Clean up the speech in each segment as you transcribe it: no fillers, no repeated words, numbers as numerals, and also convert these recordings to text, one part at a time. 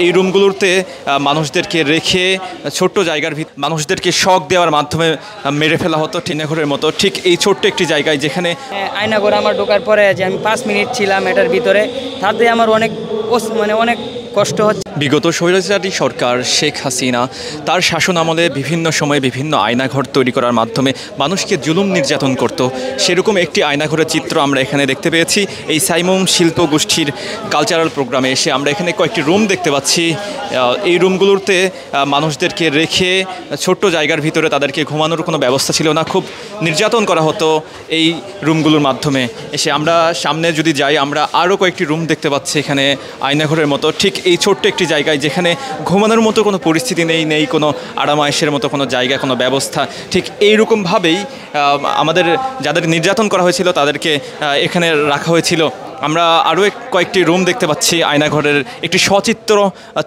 এই রুমগুলোতে মানুষদেরকে রেখে ছোট্ট জায়গার মানুষদেরকে শক দেওয়ার মাধ্যমে মেরে ফেলা হতো টিনাঘরের মতো। ঠিক এই ছোট্ট একটি জায়গায় যেখানে আয়নাঘর আমার ঢোকার পরে যে আমি 5 মিনিট ছিলাম এটার ভিতরে, তাতে আমার অনেক অনেক কষ্ট হচ্ছে। বিগত স্বৈরাচারী সরকার শেখ হাসিনা তার শাসন আমলে বিভিন্ন সময়ে বিভিন্ন আয়নাঘর তৈরি করার মাধ্যমে মানুষকে জুলুম নির্যাতন করত। সেরকম একটি আয়নাঘরের চিত্র আমরা এখানে দেখতে পেয়েছি। এই সাইমুম শিল্প গোষ্ঠীর কালচারাল প্রোগ্রামে এসে আমরা এখানে কয়েকটি রুম দেখতে পাচ্ছি। এই রুমগুলোতে মানুষদেরকে রেখে ছোট্ট জায়গার ভিতরে তাদেরকে ঘুমানোর কোনো ব্যবস্থা ছিল না, খুব নির্যাতন করা হতো এই রুমগুলোর মাধ্যমে। এসে আমরা সামনে যদি যাই, আমরা আরও কয়েকটি রুম দেখতে পাচ্ছি এখানে আয়নাঘরের মতো। ঠিক এই ছোট্ট একটি জায়গায় যেখানে ঘুমানোর মতো কোনো পরিস্থিতি নেই কোনো আরামায়েশের মতো কোনো জায়গা, কোনো ব্যবস্থা। ঠিক এইরকমভাবেই আমাদের যাদের নির্যাতন করা হয়েছিল তাদেরকে এখানে রাখা হয়েছিল। আমরা আরও কয়েকটি রুম দেখতে পাচ্ছি আয়নাঘরের একটি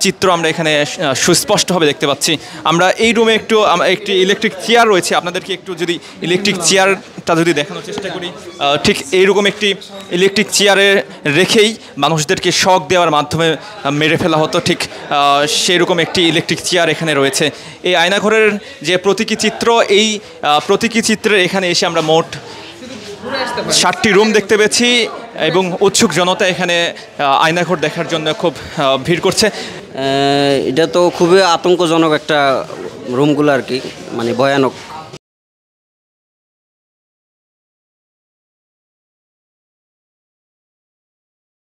চিত্র আমরা এখানে সুস্পষ্টভাবে দেখতে পাচ্ছি। আমরা এই রুমে একটি ইলেকট্রিক চেয়ার রয়েছে, আপনাদেরকে একটু যদি ইলেকট্রিক চেয়ারটা যদি দেখানোর চেষ্টা করি, ঠিক এইরকম একটি ইলেকট্রিক চেয়ারে রেখেই মানুষদেরকে শক দেওয়ার মাধ্যমে মেরে ফেলা হতো। ঠিক সেরকম একটি ইলেকট্রিক চেয়ার এখানে রয়েছে। এই আয়নাঘরের যে প্রতীকী চিত্র, এই প্রতীকী চিত্রের এখানে এসে আমরা মোট 7টি রুম দেখতে পেয়েছি এবং উৎসুক জনতা এখানে আয়নাঘর দেখার জন্য খুব ভিড় করছে। এটা তো খুবই আতঙ্কজনক একটা রুমগুলো আর কি, মানে ভয়ানক।